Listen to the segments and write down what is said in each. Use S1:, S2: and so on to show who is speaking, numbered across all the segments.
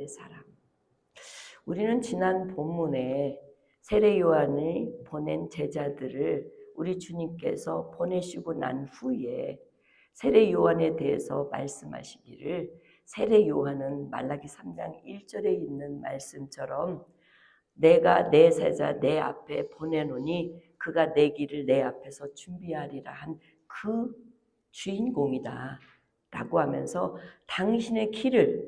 S1: 사람. 우리는 지난 본문에 세례 요한이 보낸 제자들을 우리 주님께서 보내시고 난 후에 세례 요한에 대해서 말씀하시기를, 세례 요한은 말라기 3장 1절에 있는 말씀처럼 내가 내 세자 내 앞에 보내노니 그가 내 길을 내 앞에서 준비하리라 한 그 주인공이다 라고 하면서 당신의 길을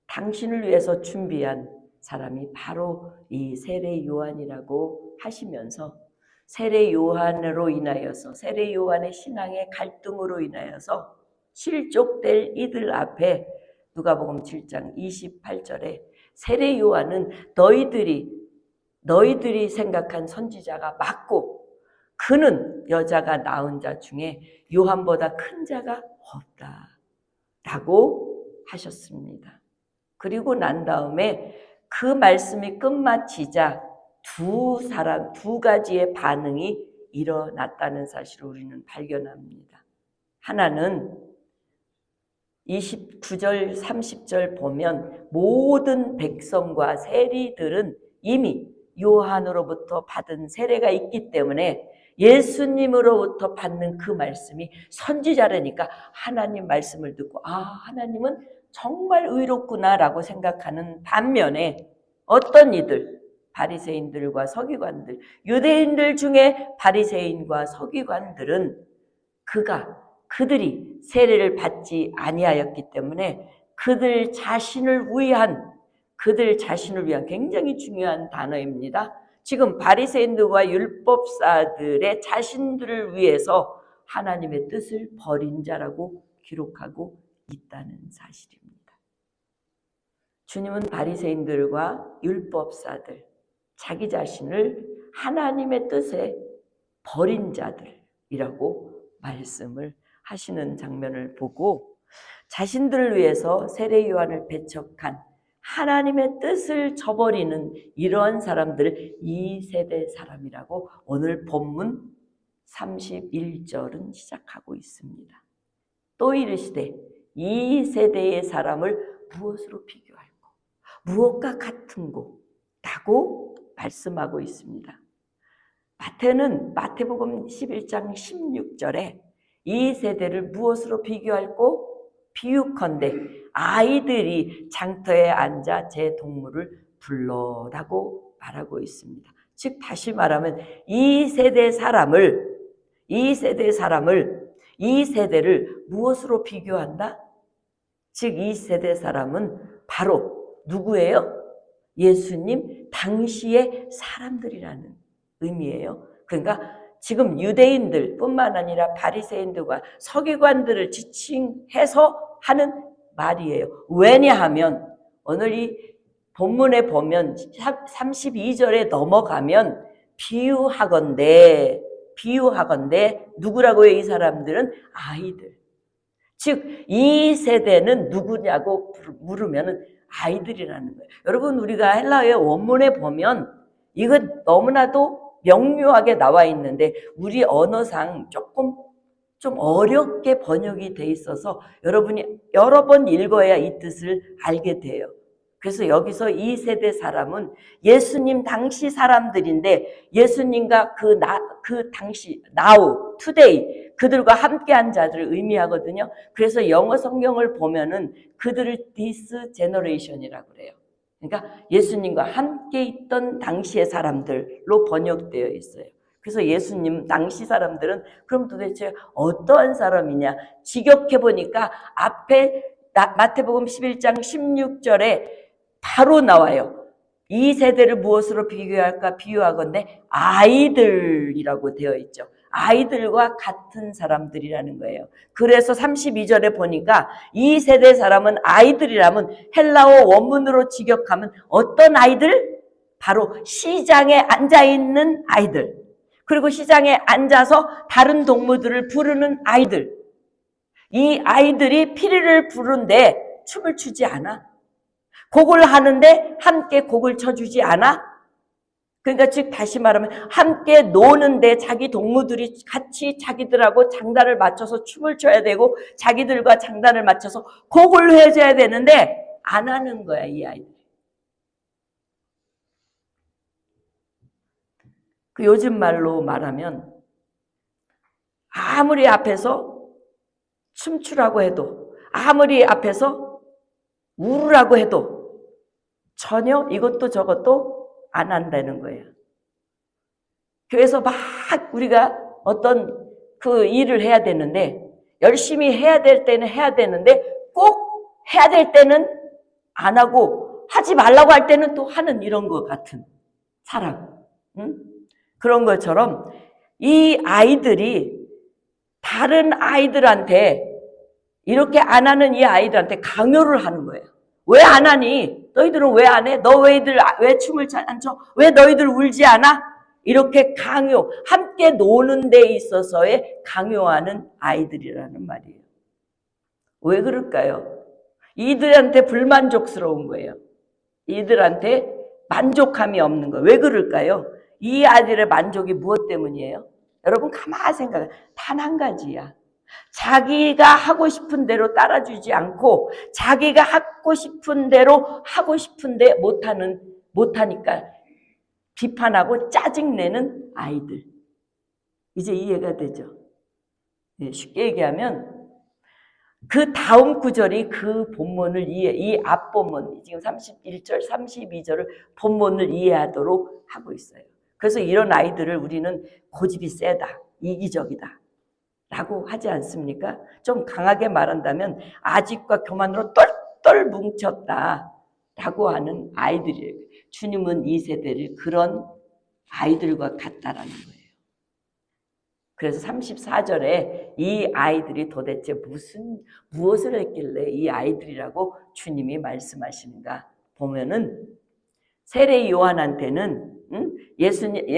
S1: 당신을 위해서 준비한 사람이 바로 이 세례 요한이라고 하시면서, 세례 요한으로 인하여서 세례 요한의 신앙의 갈등으로 인하여서 실족될 이들 앞에 누가복음 7장 28절에 세례 요한은 너희들이 생각한 선지자가 맞고 그는 여자가 낳은 자 중에 요한보다 큰 자가 없다 라고 하셨습니다. 그리고 난 다음에 그 말씀이 끝마치자 두 가지의 반응이 일어났다는 사실을 우리는 발견합니다. 하나는 29절 30절 보면 모든 백성과 세리들은 이미 요한으로부터 받은 세례가 있기 때문에 예수님으로부터 받는 그 말씀이 선지자라니까 하나님 말씀을 듣고 하나님은 정말 의롭구나라고 생각하는 반면에 어떤 이들, 바리새인들과 서기관들, 유대인들 중에 바리새인과 서기관들은 그들이 세례를 받지 아니하였기 때문에 그들 자신을 위한 굉장히 중요한 단어입니다. 지금 바리새인들과 율법사들의 자신들을 위해서 하나님의 뜻을 버린 자라고 기록하고 있다는 사실입니다. 주님은 바리새인들과 율법사들, 자기 자신을 하나님의 뜻에 버린 자들이라고 말씀을 하시는 장면을 보고, 자신들을 위해서 세례 요한을 배척한 하나님의 뜻을 저버리는 이러한 사람들을 2세대 사람이라고 오늘 본문 31절은 시작하고 있습니다. 또 이르시되 이 세대의 사람을 무엇으로 비교할꼬? 무엇과 같은고? 라고 말씀하고 있습니다. 마태복음 11장 16절에 이 세대를 무엇으로 비교할꼬? 비유컨대 아이들이 장터에 앉아 제 동물을 불러라고 말하고 있습니다. 즉 다시 말하면 이 세대를 무엇으로 비교한다? 즉 이 세대 사람은 바로 누구예요? 예수님 당시의 사람들이라는 의미예요. 그러니까 지금 유대인들 뿐만 아니라 바리새인들과 서기관들을 지칭해서 하는 말이에요. 왜냐하면 오늘 이 본문에 보면 32절에 넘어가면 비유하건대 누구라고요? 이 사람들은 아이들. 즉 이 세대는 누구냐고 물으면 아이들이라는 거예요. 여러분, 우리가 헬라어의 원문에 보면 이건 너무나도 명료하게 나와 있는데 우리 언어상 조금 좀 어렵게 번역이 돼 있어서 여러분이 여러 번 읽어야 이 뜻을 알게 돼요. 그래서 여기서 이 세대 사람은 예수님 당시 사람들인데 예수님과 그 당시 now, today 그들과 함께한 자들을 의미하거든요. 그래서 영어 성경을 보면은 그들을 this generation이라고 그래요. 그러니까 예수님과 함께 있던 당시의 사람들로 번역되어 있어요. 그래서 예수님 당시 사람들은 그럼 도대체 어떠한 사람이냐? 직역해 보니까 앞에 마태복음 11장 16절에 바로 나와요. 이 세대를 무엇으로 비교할까? 비유하건대 아이들이라고 되어 있죠. 아이들과 같은 사람들이라는 거예요. 그래서 32절에 보니까 이 세대 사람은 아이들이라면 헬라어 원문으로 직역하면 어떤 아이들? 바로 시장에 앉아있는 아이들. 그리고 시장에 앉아서 다른 동물들을 부르는 아이들. 이 아이들이 피리를 부르는데 춤을 추지 않아. 곡을 하는데 함께 곡을 쳐주지 않아. 그러니까 즉 다시 말하면 함께 노는데 자기 동무들이 같이 자기들하고 장단을 맞춰서 춤을 춰야 되고 자기들과 장단을 맞춰서 곡을 해줘야 되는데 안 하는 거야, 이 아이들. 그 요즘 말로 말하면 아무리 앞에서 춤추라고 해도, 아무리 앞에서 울으라고 해도 전혀 이것도 저것도 안 한다는 거예요. 그래서 막 우리가 어떤 그 일을 해야 되는데, 열심히 해야 될 때는 해야 되는데, 꼭 해야 될 때는 안 하고, 하지 말라고 할 때는 또 하는 이런 것 같은 사람. 응? 그런 것처럼 이 아이들이 다른 아이들한테, 이렇게 안 하는 이 아이들한테 강요를 하는 거예요. 왜 안 하니? 너희들은 왜 안 해? 너 왜 춤을 잘 안 춰? 왜 너희들 울지 않아? 이렇게 강요, 함께 노는 데 있어서의 강요하는 아이들이라는 말이에요. 왜 그럴까요? 이들한테 불만족스러운 거예요. 이들한테 만족함이 없는 거예요. 왜 그럴까요? 이 아이들의 만족이 무엇 때문이에요? 여러분 가만히 생각해. 단 한 가지야. 자기가 하고 싶은 대로 따라주지 않고 자기가 하고 싶은 대로 하고 싶은데 못하니까 비판하고 짜증내는 아이들. 이제 이해가 되죠? 쉽게 얘기하면 그 다음 구절이 그 본문을 이 앞본문, 지금 31절, 32절을 본문을 이해하도록 하고 있어요. 그래서 이런 아이들을 우리는 고집이 세다, 이기적이다 라고 하지 않습니까? 좀 강하게 말한다면 아집과 교만으로 똘똘 뭉쳤다 라고 하는 아이들이에요. 주님은 이 세대를 그런 아이들과 같다라는 거예요. 그래서 34절에 이 아이들이 도대체 무엇을 했길래 이 아이들이라고 주님이 말씀하시는가 보면은, 세례 요한한테는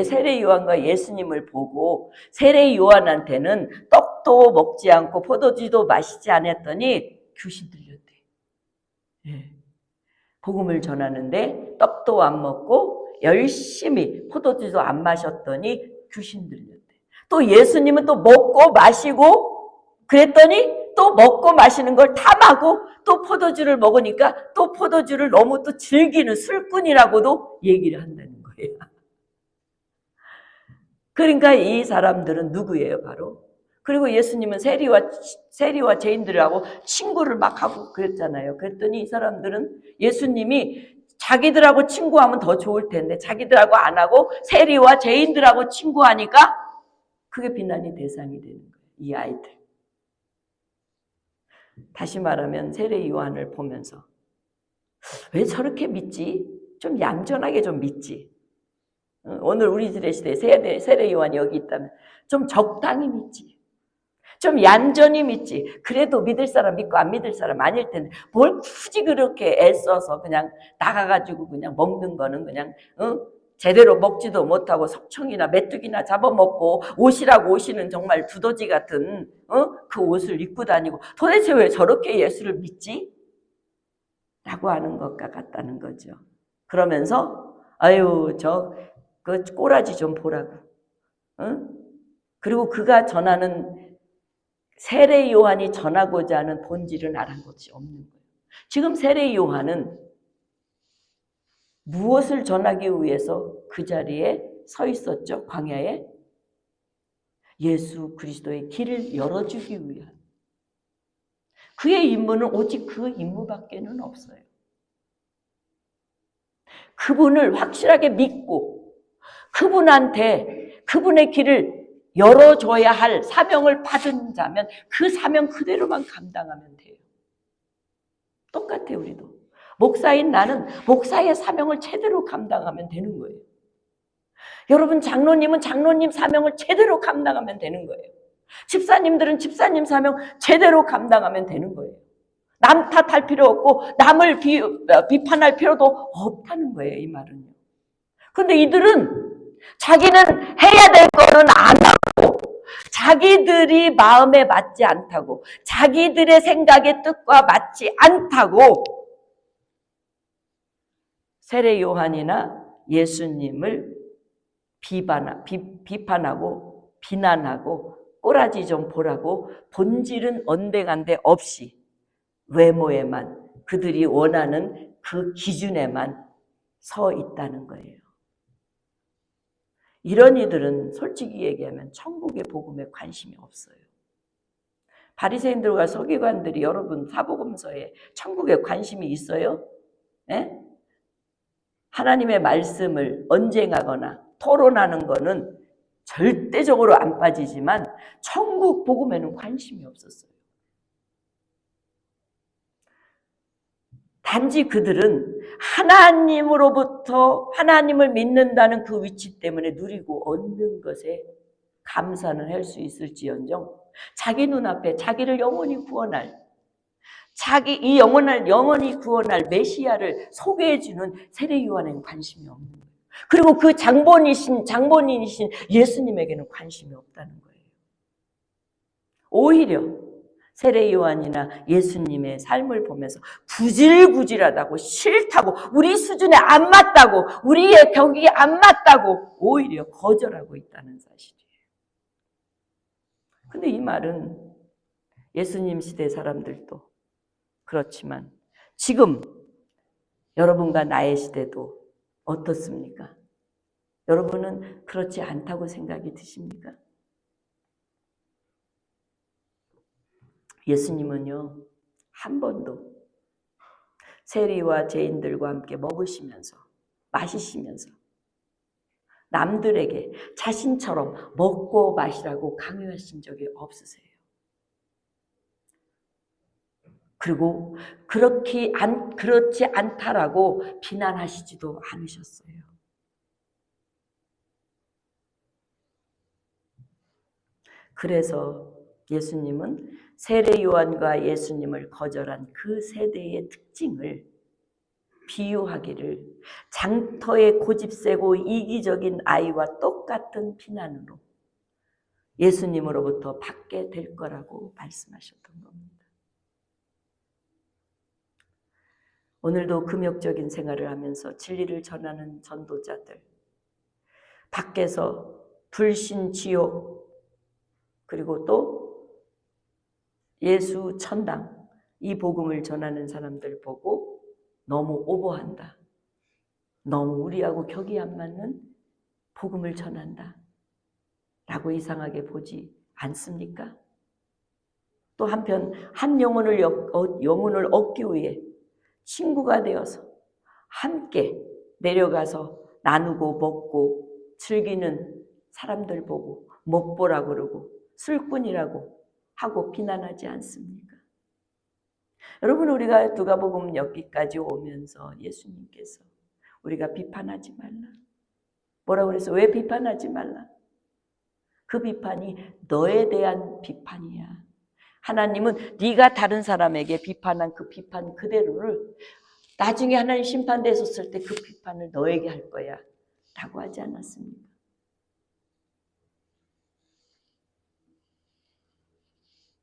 S1: 세례 요한과 예수님을 보고 세례 요한한테는 떡도 먹지 않고 포도주도 마시지 않았더니 귀신 들렸대. 예. 복음을 전하는데 떡도 안 먹고 열심히 포도주도 안 마셨더니 귀신 들렸대. 또 예수님은 또 먹고 마시고 그랬더니 또 먹고 마시는 걸 탐하고 또 포도주를 먹으니까 또 포도주를 너무 또 즐기는 술꾼이라고도 얘기를 한다는 거예요. 그러니까 이 사람들은 누구예요? 바로. 그리고 예수님은 세리와 죄인들하고 친구를 막 하고 그랬잖아요. 그랬더니 이 사람들은 예수님이 자기들하고 친구하면 더 좋을 텐데 자기들하고 안 하고 세리와 죄인들하고 친구하니까 그게 비난의 대상이 되는 거예요. 이 아이들. 다시 말하면 세례 요한을 보면서 왜 저렇게 믿지? 좀 얌전하게 좀 믿지. 오늘 우리들의 시대에 세례 요한이 여기 있다면 좀 적당히 믿지. 좀 얌전히 믿지. 그래도 믿을 사람 믿고 안 믿을 사람 아닐 텐데 뭘 굳이 그렇게 애써서 그냥 나가가지고 그냥 먹는 거는 그냥 제대로 먹지도 못하고 석청이나 메뚜기나 잡아먹고 옷이라고 옷이는 정말 두더지 같은 그 옷을 입고 다니고 도대체 왜 저렇게 예수를 믿지? 라고 하는 것과 같다는 거죠. 그러면서 아유 그 꼬라지 좀 보라고. 그리고 그가 전하는 세례 요한이 전하고자 하는 본질은 알한 것이 없는 거예요. 지금 세례 요한은 무엇을 전하기 위해서 그 자리에 서 있었죠? 광야에? 예수 그리스도의 길을 열어주기 위한. 그의 임무는 오직 그 임무밖에는 없어요. 그분을 확실하게 믿고 그분한테 그분의 길을 열어줘야 할 사명을 받은 자면 그 사명 그대로만 감당하면 돼요. 똑같아요, 우리도. 목사인 나는 목사의 사명을 제대로 감당하면 되는 거예요. 여러분 장로님은 장로님 사명을 제대로 감당하면 되는 거예요. 집사님들은 집사님 사명 제대로 감당하면 되는 거예요. 남 탓할 필요 없고 남을 비판할 필요도 없다는 거예요, 이 말은요. 그런데 이들은 자기는 해야 될 거는 안 하고 자기들이 마음에 맞지 않다고 자기들의 생각의 뜻과 맞지 않다고 세례 요한이나 예수님을 비판하고 비난하고 꼬라지 좀 보라고 본질은 언데간데 없이 외모에만 그들이 원하는 그 기준에만 서 있다는 거예요. 이런 이들은 솔직히 얘기하면 천국의 복음에 관심이 없어요. 바리새인들과 서기관들이 여러분 사복음서에 천국에 관심이 있어요? 예? 하나님의 말씀을 언쟁하거나 토론하는 거는 절대적으로 안 빠지지만 천국 복음에는 관심이 없었어요. 단지 그들은 하나님으로부터 하나님을 믿는다는 그 위치 때문에 누리고 얻는 것에 감사는 할 수 있을지언정 자기 눈앞에 자기를 영원히 구원할 이 영원히 구원할 메시아를 소개해주는 세례 요한에는 관심이 없는 거예요. 그리고 그 장본인이신 예수님에게는 관심이 없다는 거예요. 오히려 세례 요한이나 예수님의 삶을 보면서 구질구질하다고 싫다고 우리 수준에 안 맞다고 우리의 격이 안 맞다고 오히려 거절하고 있다는 사실이에요. 근데 이 말은 예수님 시대 사람들도 그렇지만 지금 여러분과 나의 시대도 어떻습니까? 여러분은 그렇지 않다고 생각이 드십니까? 예수님은요, 한 번도 세리와 죄인들과 함께 먹으시면서 마시시면서 남들에게 자신처럼 먹고 마시라고 강요하신 적이 없으세요. 그리고 그렇지 않다라고 비난하시지도 않으셨어요. 그래서 예수님은 세례 요한과 예수님을 거절한 그 세대의 특징을 비유하기를 장터에 고집세고 이기적인 아이와 똑같은 비난으로 예수님으로부터 받게 될 거라고 말씀하셨던 겁니다. 오늘도 금욕적인 생활을 하면서 진리를 전하는 전도자들, 밖에서 불신 지옥, 그리고 또 예수 천당, 이 복음을 전하는 사람들 보고 너무 오버한다. 너무 우리하고 격이 안 맞는 복음을 전한다. 라고 이상하게 보지 않습니까? 또 한편 한 영혼을 얻기 위해 친구가 되어서 함께 내려가서 나누고 먹고 즐기는 사람들 보고 못보라 그러고 술꾼이라고 하고 비난하지 않습니까? 여러분, 우리가 누가복음 여기까지 오면서 예수님께서 우리가 비판하지 말라. 뭐라고 그래서 왜 비판하지 말라? 그 비판이 너에 대한 비판이야. 하나님은 네가 다른 사람에게 비판한 그 비판 그대로를 나중에 하나님 심판대에 섰을 때 그 비판을 너에게 할 거야 라고 하지 않았습니까?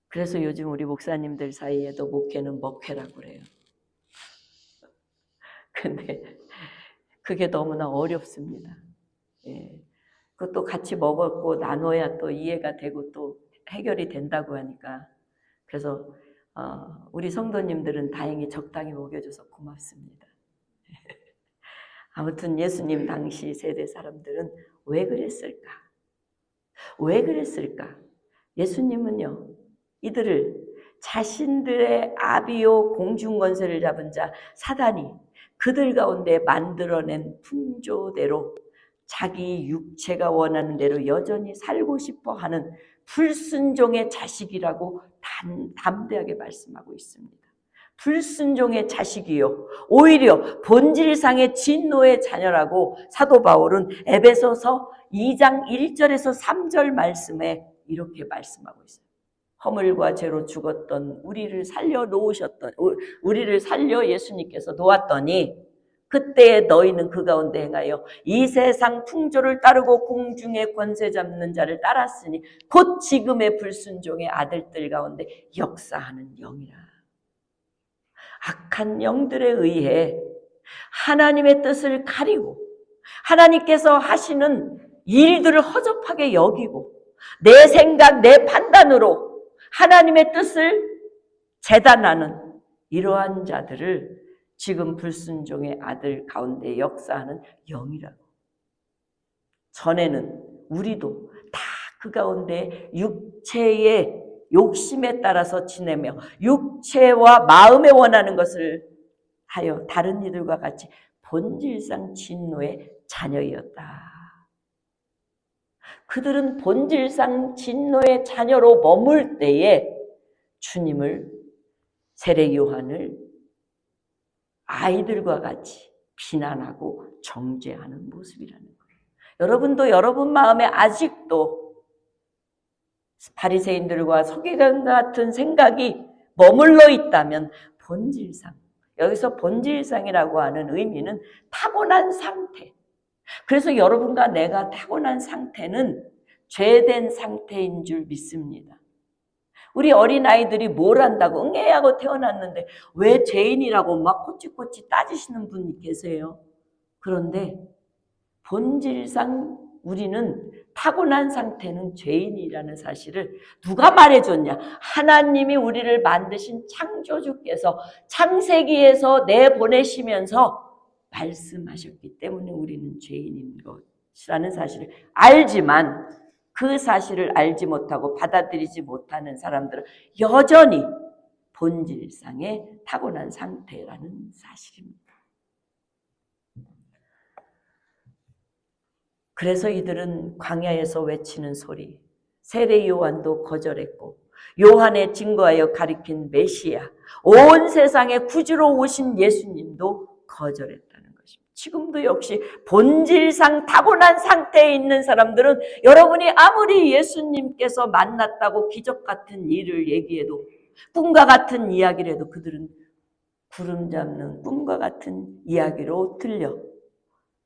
S1: 그래서 요즘 우리 목사님들 사이에도 목회는 먹회라고 그래요. 근데 그게 너무나 어렵습니다. 예. 그것도 같이 먹었고 나눠야 또 이해가 되고 또 해결이 된다고 하니까 그래서 우리 성도님들은 다행히 적당히 먹여줘서 고맙습니다. 아무튼 예수님 당시 세대 사람들은 왜 그랬을까? 왜 그랬을까? 예수님은요, 이들을 자신들의 아비요 공중권세를 잡은 자 사단이 그들 가운데 만들어낸 풍조대로 자기 육체가 원하는 대로 여전히 살고 싶어 하는 불순종의 자식이라고 담대하게 말씀하고 있습니다. 불순종의 자식이요, 오히려 본질상의 진노의 자녀라고 사도 바울은 에베소서 2장 1절에서 3절 말씀에 이렇게 말씀하고 있어요. 허물과 죄로 죽었던 우리를 살려 예수님께서 놓았더니 그때에 너희는 그 가운데 행하여 이 세상 풍조를 따르고 공중의 권세 잡는 자를 따랐으니 곧 지금의 불순종의 아들들 가운데 역사하는 영이라. 악한 영들에 의해 하나님의 뜻을 가리고 하나님께서 하시는 일들을 허접하게 여기고 내 생각, 내 판단으로 하나님의 뜻을 재단하는 이러한 자들을 지금 불순종의 아들 가운데 역사하는 영이라고. 전에는 우리도 다 그 가운데 육체의 욕심에 따라서 지내며 육체와 마음에 원하는 것을 하여 다른 이들과 같이 본질상 진노의 자녀이었다. 그들은 본질상 진노의 자녀로 머물 때에 주님을, 세례 요한을 아이들과 같이 비난하고 정죄하는 모습이라는 거예요. 여러분도 여러분 마음에 아직도 바리새인들과 서기관 같은 생각이 머물러 있다면 본질상, 여기서 본질상이라고 하는 의미는 타고난 상태. 그래서 여러분과 내가 타고난 상태는 죄된 상태인 줄 믿습니다. 우리 어린아이들이 뭘 안다고 응애하고 태어났는데 왜 죄인이라고 막 꼬치꼬치 따지시는 분이 계세요. 그런데 본질상 우리는 타고난 상태는 죄인이라는 사실을 누가 말해줬냐? 하나님이 우리를 만드신 창조주께서 창세기에서 내보내시면서 말씀하셨기 때문에 우리는 죄인인 것이라는 사실을 알지만 그 사실을 알지 못하고 받아들이지 못하는 사람들은 여전히 본질상의 타고난 상태라는 사실입니다. 그래서 이들은 광야에서 외치는 소리, 세례 요한도 거절했고 요한에 증거하여 가리킨 메시아, 온 세상에 구주로 오신 예수님도 거절했다는 것입니다. 지금도 역시 본질상 타고난 상태에 있는 사람들은 여러분이 아무리 예수님께서 만났다고 기적 같은 일을 얘기해도 꿈과 같은 이야기를 해도 그들은 구름 잡는 꿈과 같은 이야기로 들려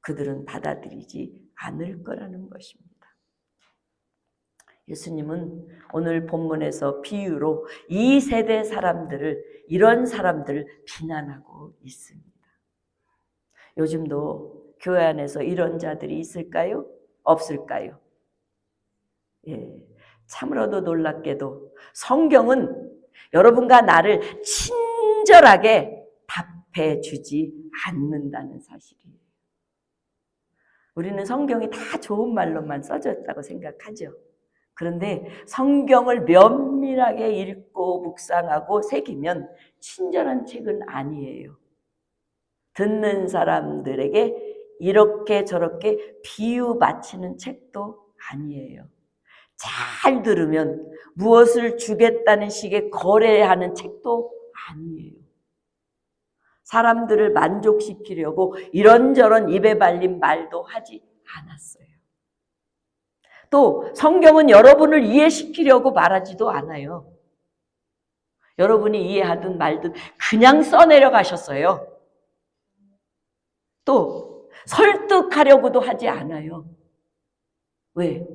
S1: 그들은 받아들이지 않을 거라는 것입니다. 예수님은 오늘 본문에서 비유로 이 세대 사람들을, 이런 사람들을 비난하고 있습니다. 요즘도 교회 안에서 이런 자들이 있을까요? 없을까요? 예, 참으로도 놀랍게도 성경은 여러분과 나를 친절하게 답해 주지 않는다는 사실이에요. 우리는 성경이 다 좋은 말로만 써졌다고 생각하죠. 그런데 성경을 면밀하게 읽고 묵상하고 새기면 친절한 책은 아니에요. 듣는 사람들에게 이렇게 저렇게 비유 맞히는 책도 아니에요. 잘 들으면 무엇을 주겠다는 식의 거래하는 책도 아니에요. 사람들을 만족시키려고 이런저런 입에 발린 말도 하지 않았어요. 또 성경은 여러분을 이해시키려고 말하지도 않아요. 여러분이 이해하든 말든 그냥 써내려 가셨어요. 또 설득하려고도 하지 않아요. 왜?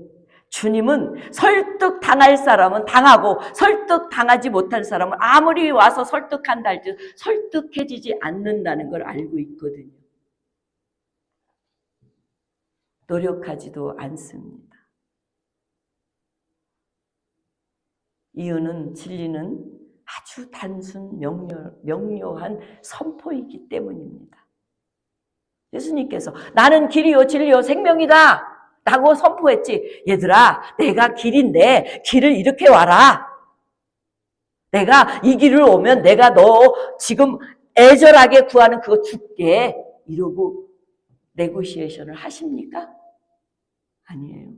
S1: 주님은 설득당할 사람은 당하고 설득당하지 못할 사람은 아무리 와서 설득한다 할지라도 설득해지지 않는다는 걸 알고 있거든요. 노력하지도 않습니다. 이유는 진리는 아주 단순 명료한 선포이기 때문입니다. 예수님께서 나는 길이요 진리요 생명이다 라고 선포했지. 얘들아, 내가 길인데 길을 이렇게 와라. 내가 이 길을 오면 내가 너 지금 애절하게 구하는 그거 줄게. 이러고 네고시에이션을 하십니까? 아니에요.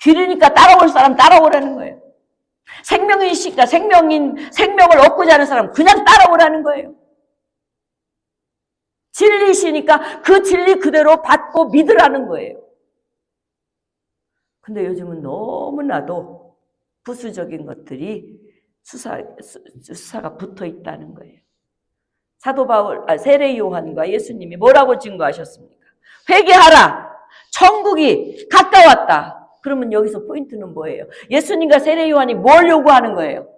S1: 길이니까 따라올 사람 따라오라는 거예요. 생명이니까 생명을 얻고자 하는 사람 그냥 따라오라는 거예요. 진리시니까 그 진리 그대로 받고 믿으라는 거예요. 근데 요즘은 너무나도 부수적인 것들이 수사가 붙어 있다는 거예요. 사도 세례 요한과 예수님이 뭐라고 증거하셨습니까? 회개하라. 천국이 가까웠다. 그러면 여기서 포인트는 뭐예요? 예수님과 세례 요한이 뭘 요구하는 거예요?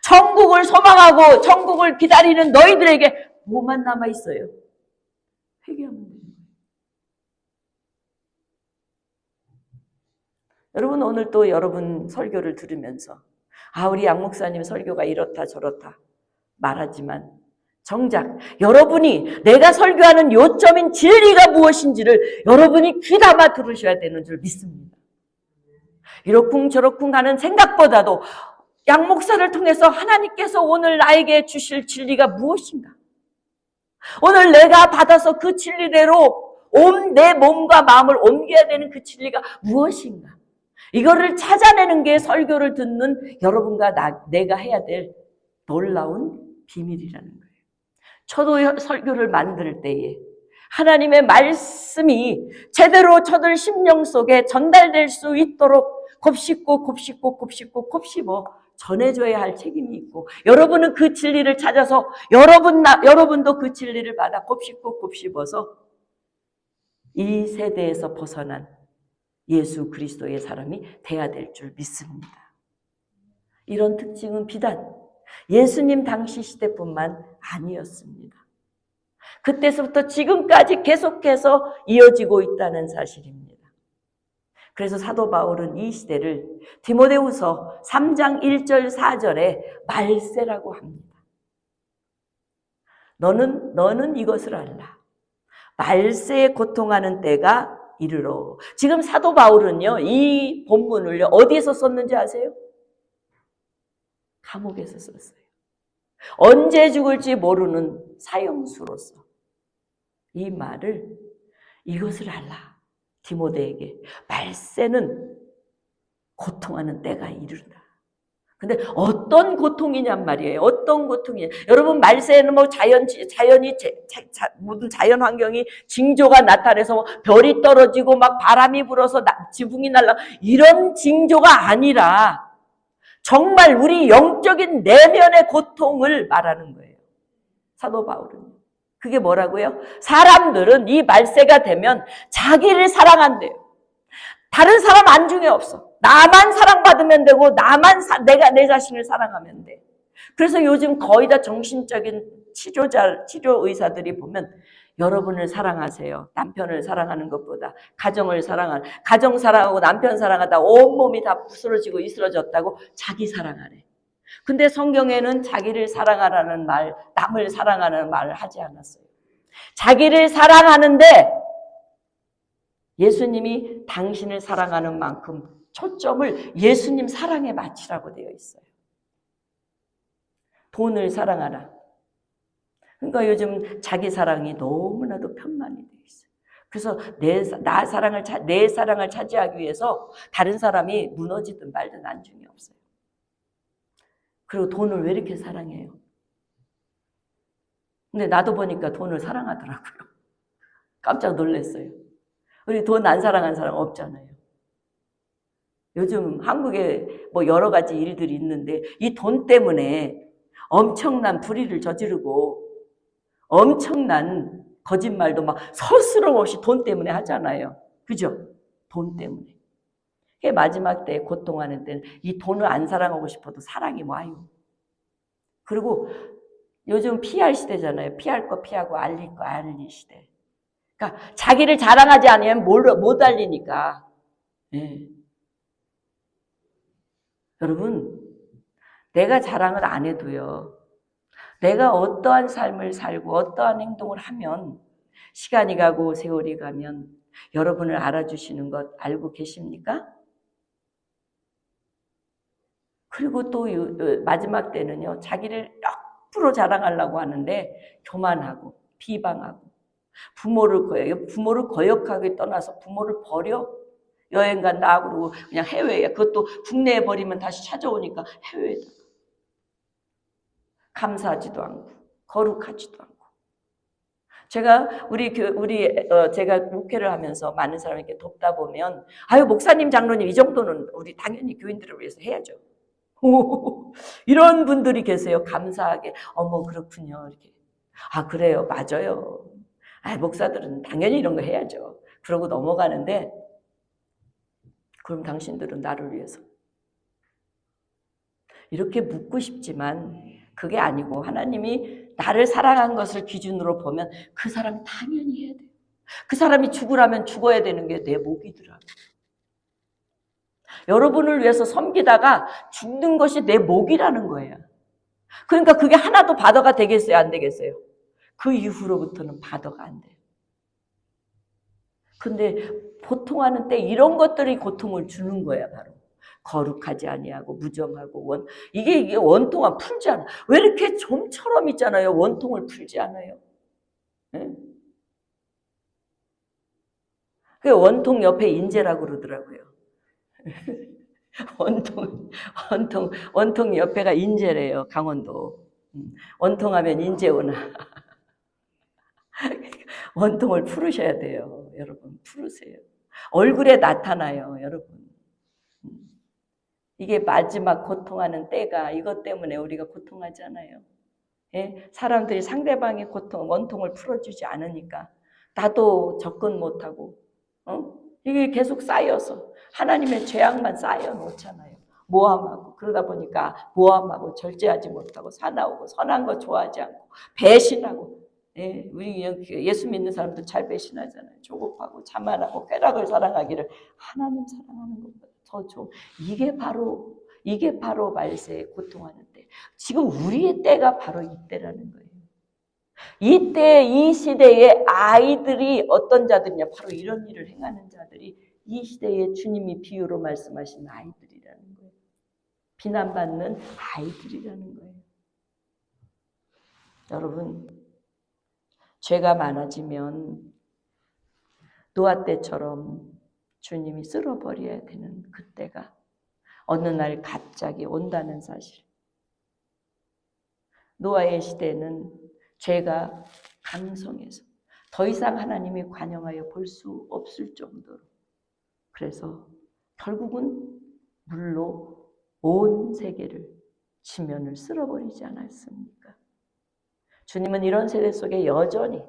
S1: 천국을 소망하고 천국을 기다리는 너희들에게 뭐만 남아 있어요? 회개하면 돼요. 여러분 오늘 또 여러분 설교를 들으면서 우리 양 목사님 설교가 이렇다 저렇다 말하지만 정작 여러분이 내가 설교하는 요점인 진리가 무엇인지를 여러분이 귀담아 들으셔야 되는 줄 믿습니다. 이러쿵저러쿵 하는 생각보다도 양 목사를 통해서 하나님께서 오늘 나에게 주실 진리가 무엇인가? 오늘 내가 받아서 그 진리대로 내 몸과 마음을 옮겨야 되는 그 진리가 무엇인가? 이거를 찾아내는 게 설교를 듣는 여러분과 내가 해야 될 놀라운 비밀이라는 거예요. 저도 설교를 만들 때에 하나님의 말씀이 제대로 저들 심령 속에 전달될 수 있도록 곱씹고 전해줘야 할 책임이 있고, 여러분은 그 진리를 찾아서 여러분도 그 진리를 받아 곱씹어서 이 세대에서 벗어난 예수 그리스도의 사람이 돼야 될 줄 믿습니다. 이런 특징은 비단 예수님 당시 시대뿐만 아니었습니다. 그때서부터 지금까지 계속해서 이어지고 있다는 사실입니다. 그래서 사도 바울은 이 시대를 디모데후서 3장 1절 4절에 말세라고 합니다. 너는 이것을 알라. 말세에 고통하는 때가 이르러. 지금 사도 바울은요, 이 본문을요, 어디에서 썼는지 아세요? 감옥에서 썼어요. 언제 죽을지 모르는 사형수로서 이 말을, 이것을 알라. 디모데에게 말세는 고통하는 때가 이르다. 근데 어떤 고통이냔 말이에요. 어떤 고통이냐. 여러분, 말세에는 뭐 모든 자연 환경이 징조가 나타나서 별이 떨어지고 막 바람이 불어서 지붕이 날라, 이런 징조가 아니라 정말 우리 영적인 내면의 고통을 말하는 거예요. 사도 바울은. 그게 뭐라고요? 사람들은 이 말세가 되면 자기를 사랑한대요. 다른 사람 안중에 없어. 나만 사랑받으면 되고, 내가 내 자신을 사랑하면 돼. 그래서 요즘 거의 다 정신적인 치료 의사들이 보면, 여러분을 사랑하세요. 남편을 사랑하는 것보다 가정 사랑하고 남편 사랑하다 온몸이 다 부스러지고 이스러졌다고 자기 사랑하래. 근데 성경에는 자기를 사랑하라는 말, 남을 사랑하라는 말을 하지 않았어요. 자기를 사랑하는데 예수님이 당신을 사랑하는 만큼 초점을 예수님 사랑에 맞추라고 되어 있어요. 돈을 사랑하라. 그러니까 요즘 자기 사랑이 너무나도 편만이 되어 있어요. 그래서 내 사랑을 차지하기 위해서 다른 사람이 무너지든 말든 안중이 없어요. 그리고 돈을 왜 이렇게 사랑해요? 근데 나도 보니까 돈을 사랑하더라고요. 깜짝 놀랐어요. 우리 돈 안 사랑하는 사람 없잖아요. 요즘 한국에 뭐 여러 가지 일들이 있는데 이 돈 때문에 엄청난 불의를 저지르고 엄청난 거짓말도 막 서스럼 없이 돈 때문에 하잖아요. 그죠? 돈 때문에. 마지막 때에 고통하는 때는 이 돈을 안 사랑하고 싶어도 사랑이 와요. 그리고 요즘 PR 시대잖아요. 피할 거 피하고 알릴 거 알릴 시대. 그러니까 자기를 자랑하지 않으면 못 알리니까. 네. 여러분, 내가 자랑을 안 해도요, 내가 어떠한 삶을 살고 어떠한 행동을 하면 시간이 가고 세월이 가면 여러분을 알아주시는 것 알고 계십니까? 그리고 또 마지막 때는요, 자기를 100% 자랑하려고 하는데 교만하고 비방하고 부모를 거역하게 떠나서 부모를 버려. 여행 간다 그러고 그냥 해외에, 그것도 국내에 버리면 다시 찾아오니까 해외에다가 감사하지도 않고 거룩하지도 않고. 제가 제가 목회를 하면서 많은 사람에게 돕다 보면, 아유 목사님 장로님 이 정도는 우리 당연히 교인들을 위해서 해야죠. 이런 분들이 계세요. 감사하게 어머 그렇군요 이렇게. 아 그래요 맞아요. 아 목사들은 당연히 이런 거 해야죠. 그러고 넘어가는데, 그럼 당신들은 나를 위해서 이렇게 묻고 싶지만 그게 아니고, 하나님이 나를 사랑한 것을 기준으로 보면 그 사람 당연히 해야 돼요. 그 사람이 죽으라면 죽어야 되는 게 내 목이더라고요. 여러분을 위해서 섬기다가 죽는 것이 내 목이라는 거예요. 그러니까 그게 하나도 바더가 되겠어요, 안 되겠어요? 그 이후로부터는 바더가 안 돼요. 근데 보통 하는 때 이런 것들이 고통을 주는 거야, 바로. 거룩하지 아니하고 무정하고 이게 원통은 풀지 않아. 왜 이렇게 좀처럼 있잖아요. 원통을 풀지 않아요. 네? 그 원통 옆에 인재라고 그러더라고요. 원통 옆에가 인재래요, 강원도. 원통하면 인재 오나. 원통을 풀으셔야 돼요. 여러분, 풀으세요. 얼굴에 나타나요, 여러분. 이게 마지막 고통하는 때가 이것 때문에 우리가 고통하잖아요. 예? 사람들이 상대방의 고통, 원통을 풀어주지 않으니까 나도 접근 못하고 이게 계속 쌓여서 하나님의 죄악만 쌓여 놓잖아요. 모함하고 그러다 보니까 모함하고 절제하지 못하고 사나우고 선한 거 좋아하지 않고 배신하고 예, 우리 예수 믿는 사람도 잘 배신하잖아요. 조급하고 자만하고 쾌락을 사랑하기를 하나님 사랑하는 것보다 더 좋은 이게 바로 말세에 고통하는 때. 지금 우리의 때가 바로 이때라는 거예요. 이때 이 시대의 아이들이 어떤 자들이냐, 바로 이런 일을 행하는 자들이 이 시대에 주님이 비유로 말씀하신 아이들이라는 거예요. 비난받는 아이들이라는 거예요. 여러분, 죄가 많아지면 노아 때처럼 주님이 쓸어버려야 되는 그때가 어느 날 갑자기 온다는 사실. 노아의 시대는 죄가 강성해서 더 이상 하나님이 관영하여 볼 수 없을 정도로, 그래서 결국은 물로 온 세계를 지면을 쓸어버리지 않았습니까? 주님은 이런 세대 속에 여전히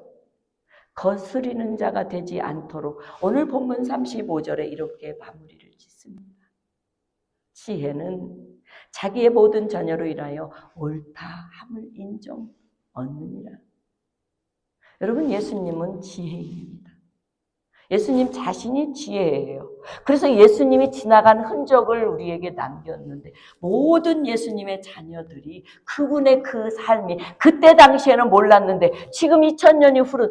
S1: 거스리는 자가 되지 않도록 오늘 본문 35절에 이렇게 마무리를 짓습니다. 지혜는 자기의 모든 자녀로 인하여 옳다함을 인정 얻느니라. 여러분, 예수님은 지혜입니다. 예수님 자신이 지혜예요. 그래서 예수님이 지나간 흔적을 우리에게 남겼는데 모든 예수님의 자녀들이 그분의 그 삶이 그때 당시에는 몰랐는데 지금 2000년이 후른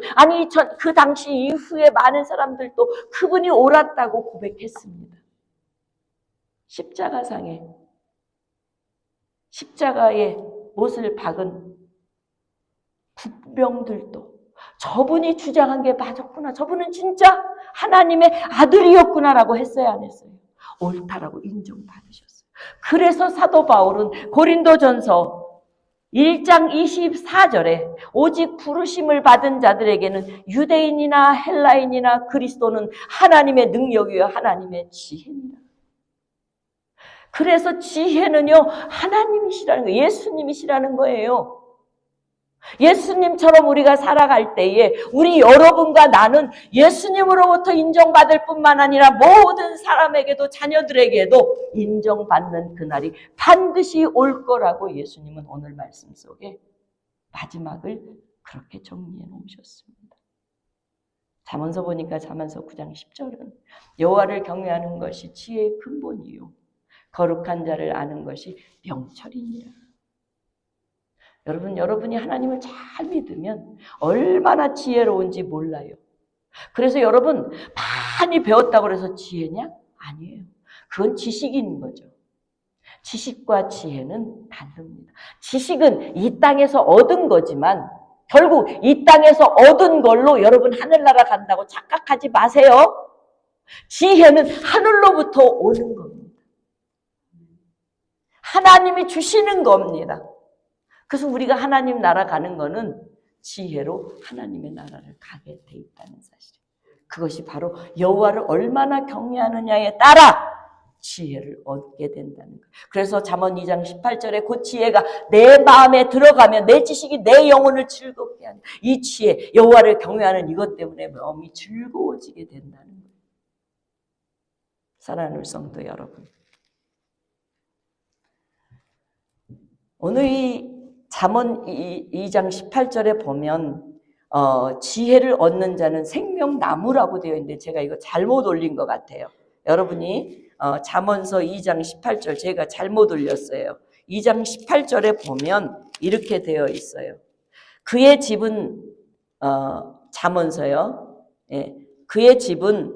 S1: 그 당시 이후에 많은 사람들도 그분이 옳았다고 고백했습니다. 십자가의 못을 박은 국병들도 저분이 주장한 게 맞았구나. 저분은 진짜 하나님의 아들이었구나라고 했어요, 안 했어요? 옳다라고 인정받으셨어요. 그래서 사도 바울은 고린도전서 1장 24절에 오직 부르심을 받은 자들에게는 유대인이나 헬라인이나 그리스도는 하나님의 능력이요 하나님의 지혜입니다. 그래서 지혜는요, 하나님이시라는 거예요. 예수님이시라는 거예요. 예수님처럼 우리가 살아갈 때에 우리 여러분과 나는 예수님으로부터 인정받을 뿐만 아니라 모든 사람에게도 자녀들에게도 인정받는 그날이 반드시 올 거라고 예수님은 오늘 말씀 속에 마지막을 그렇게 정리해 놓으셨습니다. 잠언서 보니까 잠언서 9장 10절은 여호와를 경외하는 것이 지혜의 근본이요 거룩한 자를 아는 것이 명철이니라. 여러분이 하나님을 잘 믿으면 얼마나 지혜로운지 몰라요. 그래서 여러분 많이 배웠다고 해서 지혜냐? 아니에요. 그건 지식인 거죠. 지식과 지혜는 다릅니다. 지식은 이 땅에서 얻은 거지만 결국 이 땅에서 얻은 걸로 여러분 하늘나라 간다고 착각하지 마세요. 지혜는 하늘로부터 오는 겁니다. 하나님이 주시는 겁니다. 그래서 우리가 하나님 나라 가는 거는 지혜로 하나님의 나라를 가게 돼 있다는 사실이에요. 그것이 바로 여호와를 얼마나 경외하느냐에 따라 지혜를 얻게 된다는 거예요. 그래서 잠언 2장 18절에 그 지혜가 내 마음에 들어가면 내 지식이 내 영혼을 즐겁게 하는 이 지혜, 여호와를 경외하는 이것 때문에 마음이 즐거워지게 된다는 거예요. 사랑하는 성도 여러분, 오늘 이 잠언 2장 18절에 보면 지혜를 얻는 자는 생명나무라고 되어 있는데 제가 이거 잘못 올린 것 같아요. 여러분이 잠언서 2장 18절 제가 잘못 올렸어요. 2장 18절에 보면 이렇게 되어 있어요. 그의 집은 잠언서요. 예, 그의 집은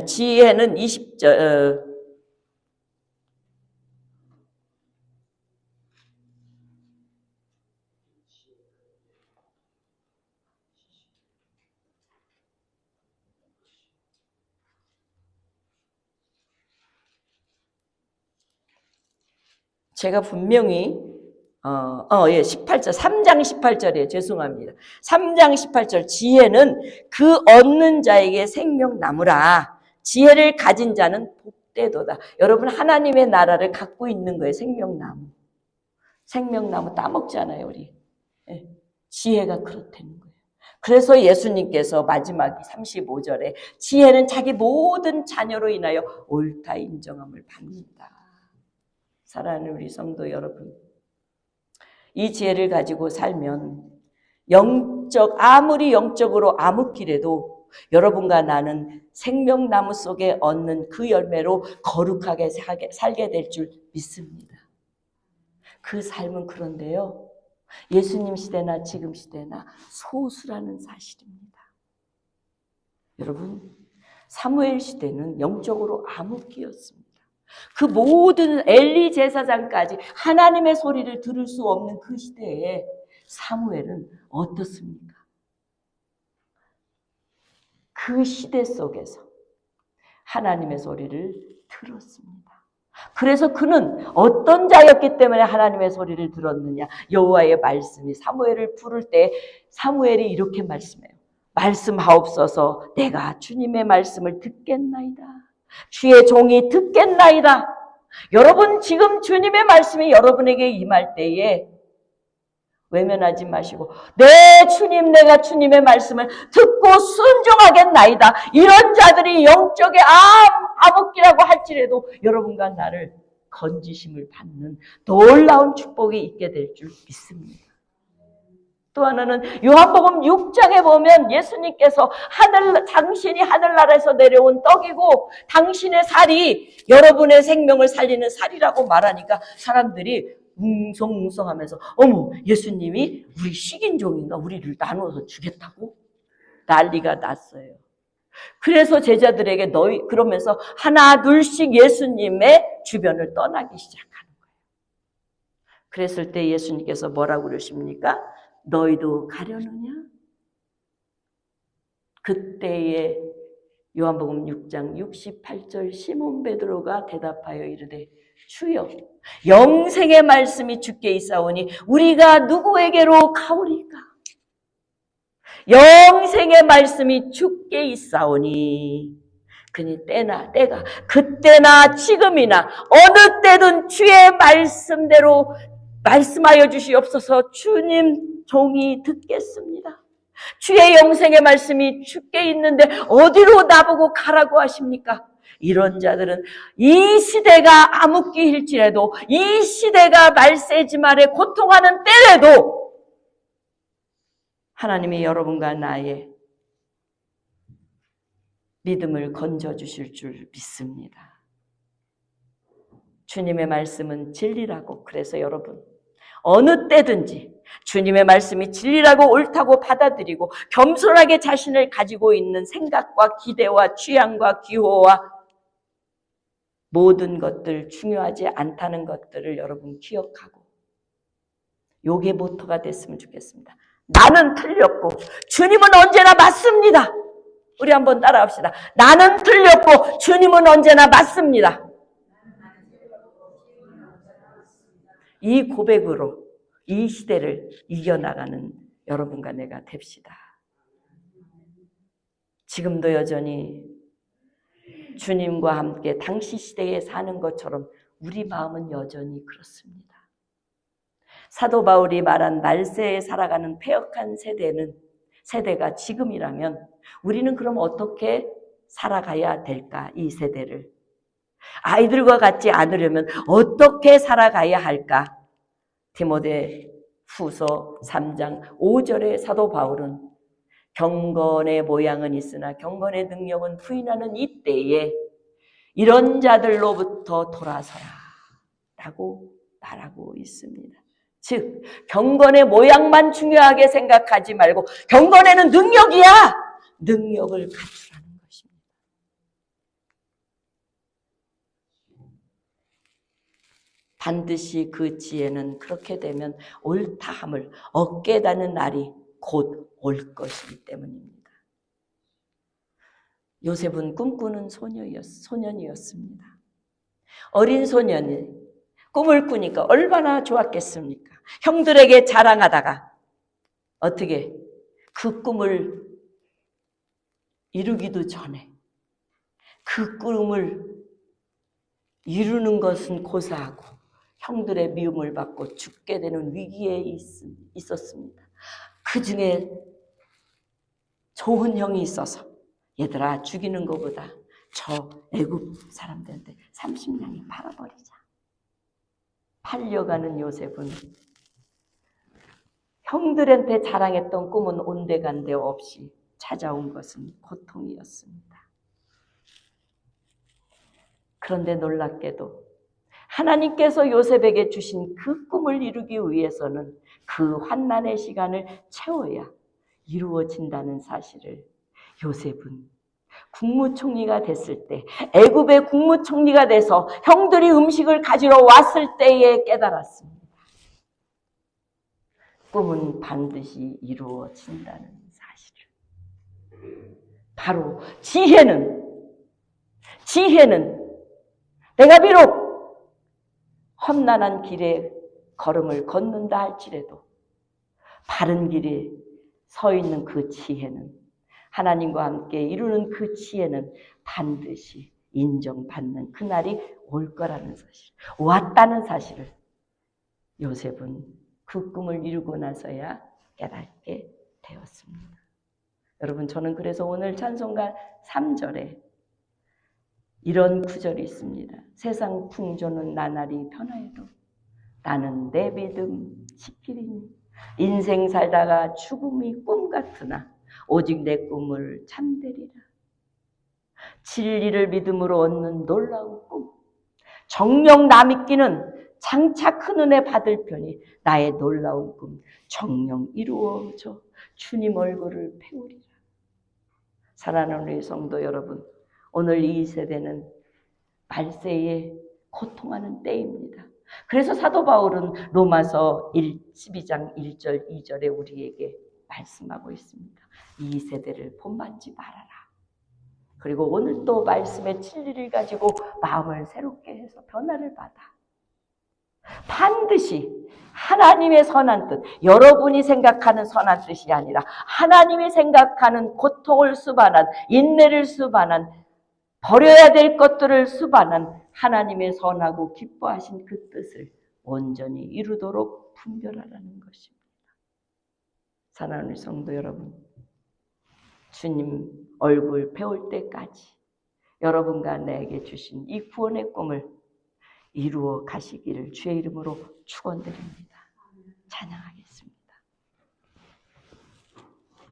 S1: 지혜는 20절 제가 분명히 18절 3장 18절이에요. 죄송합니다. 3장 18절 지혜는 그 얻는 자에게 생명나무라. 지혜를 가진 자는 복되도다. 여러분 하나님의 나라를 갖고 있는 거예요. 생명나무. 생명나무 따먹잖아요, 우리. 지혜가 그렇다는 거예요. 그래서 예수님께서 마지막 35절에 지혜는 자기 모든 자녀로 인하여 옳다 인정함을 받는다. 사랑하는 우리 성도 여러분, 이 지혜를 가지고 살면 아무리 영적으로 암흑길에도 여러분과 나는 생명나무 속에 얻는 그 열매로 거룩하게 살게 될 줄 믿습니다. 그 삶은 그런데요, 예수님 시대나 지금 시대나 소수라는 사실입니다. 여러분, 사무엘 시대는 영적으로 암흑기였습니다. 그 모든 엘리 제사장까지 하나님의 소리를 들을 수 없는 그 시대에 사무엘은 어떻습니까? 그 시대 속에서 하나님의 소리를 들었습니다. 그래서 그는 어떤 자였기 때문에 하나님의 소리를 들었느냐? 여호와의 말씀이 사무엘을 부를 때 사무엘이 이렇게 말씀해요. 말씀하옵소서, 내가 주님의 말씀을 듣겠나이다. 주의 종이 듣겠나이다. 여러분, 지금 주님의 말씀이 여러분에게 임할 때에 외면하지 마시고, 네 주님, 내가 주님의 말씀을 듣고 순종하겠나이다. 이런 자들이 영적의 암흑기라고 할지라도 여러분과 나를 건지심을 받는 놀라운 축복이 있게 될 줄 믿습니다. 또 하나는 요한복음 6장에 보면 예수님께서 당신이 하늘나라에서 내려온 떡이고 당신의 살이 여러분의 생명을 살리는 살이라고 말하니까 사람들이 웅성웅성하면서 어머, 예수님이 우리 식인종인가? 우리를 나눠서 주겠다고? 난리가 났어요. 그래서 제자들에게 그러면서 하나 둘씩 예수님의 주변을 떠나기 시작하는 거예요. 그랬을 때 예수님께서 뭐라고 그러십니까? 너희도 가려느냐? 그때에 요한복음 6장 68절 시몬 베드로가 대답하여 이르되 주여, 영생의 말씀이 주께 있사오니 우리가 누구에게로 가오리까? 영생의 말씀이 주께 있사오니 그니 때가 그때나 지금이나 어느 때든 주의 말씀대로 말씀하여 주시옵소서. 주님 종이 듣겠습니다. 주의 영생의 말씀이 주께 있는데 어디로 나보고 가라고 하십니까? 이런 자들은 이 시대가 암흑기일지라도, 이 시대가 말세지말에 고통하는 때에도 하나님이 여러분과 나의 믿음을 건져주실 줄 믿습니다. 주님의 말씀은 진리라고. 그래서 여러분, 어느 때든지 주님의 말씀이 진리라고 옳다고 받아들이고 겸손하게 자신을 가지고 있는 생각과 기대와 취향과 기호와 모든 것들, 중요하지 않다는 것들을 여러분 기억하고 요게 모토가 됐으면 좋겠습니다. 나는 틀렸고 주님은 언제나 맞습니다. 우리 한번 따라합시다. 나는 틀렸고 주님은 언제나 맞습니다. 이 고백으로 이 시대를 이겨나가는 여러분과 내가 됩시다. 지금도 여전히 주님과 함께 당시 시대에 사는 것처럼 우리 마음은 여전히 그렇습니다. 사도 바울이 말한 말세에 살아가는 패역한 세대가 지금이라면 우리는 그럼 어떻게 살아가야 될까? 이 세대를. 아이들과 같지 않으려면 어떻게 살아가야 할까? 디모데 후서 3장 5절의 사도 바울은 경건의 모양은 있으나 경건의 능력은 부인하는 이때에 이런 자들로부터 돌아서라 라고 말하고 있습니다. 즉 경건의 모양만 중요하게 생각하지 말고 경건에는 능력이야. 능력을 갖추라는 것입니다. 반드시 그 지혜는 그렇게 되면 옳다함을 얻게 되는 날이 곧 올 것이기 때문입니다. 요셉은 꿈꾸는 소년이었습니다. 어린 소년이 꿈을 꾸니까 얼마나 좋았겠습니까? 형들에게 자랑하다가 어떻게 그 꿈을 이루기도 전에 그 꿈을 이루는 것은 고사하고 형들의 미움을 받고 죽게 되는 위기에 있었습니다. 그 중에 좋은 형이 있어서 얘들아 죽이는 것보다 저 애굽 사람들한테 30냥이 팔아버리자. 팔려가는 요셉은 형들한테 자랑했던 꿈은 온데간데 없이 찾아온 것은 고통이었습니다. 그런데 놀랍게도 하나님께서 요셉에게 주신 그 꿈을 이루기 위해서는 그 환난의 시간을 채워야 이루어진다는 사실을 요셉은 국무총리가 됐을 때, 애굽의 국무총리가 돼서 형들이 음식을 가지러 왔을 때에 깨달았습니다. 꿈은 반드시 이루어진다는 사실을. 바로 지혜는 내가 비록 험난한 길에 걸음을 걷는다 할지라도 바른 길에 서 있는 그 지혜는, 하나님과 함께 이루는 그 지혜는 반드시 인정받는 그날이 올 거라는 사실, 왔다는 사실을 요셉은 그 꿈을 이루고 나서야 깨닫게 되었습니다. 여러분, 저는 그래서 오늘 찬송가 3절에 이런 구절이 있습니다. 세상 풍조는 나날이 변화해도 나는 내 믿음 지키리니 인생 살다가 죽음이 꿈 같으나 오직 내 꿈을 참되리라. 진리를 믿음으로 얻는 놀라운 꿈, 정녕 나 믿기는 장차 큰 은혜 받을 편이 나의 놀라운 꿈 정녕 이루어져 주님 얼굴을 배우리라. 사랑하는 우리 성도 여러분, 오늘 이 세대는 말세에 고통하는 때입니다. 그래서 사도 바울은 로마서 12장 1절 2절에 우리에게 말씀하고 있습니다. 이 세대를 본받지 말아라. 그리고 오늘 또 말씀의 진리를 가지고 마음을 새롭게 해서 변화를 받아 반드시 하나님의 선한 뜻, 여러분이 생각하는 선한 뜻이 아니라 하나님이 생각하는 고통을 수반한, 인내를 수반한, 버려야 될 것들을 수반한 하나님의 선하고 기뻐하신 그 뜻을 온전히 이루도록 분별하라는 것입니다. 사랑하는 성도 여러분, 주님 얼굴 배울 때까지 여러분과 내게 주신 이 구원의 꿈을 이루어 가시기를 주의 이름으로 축원드립니다. 찬양하겠습니다.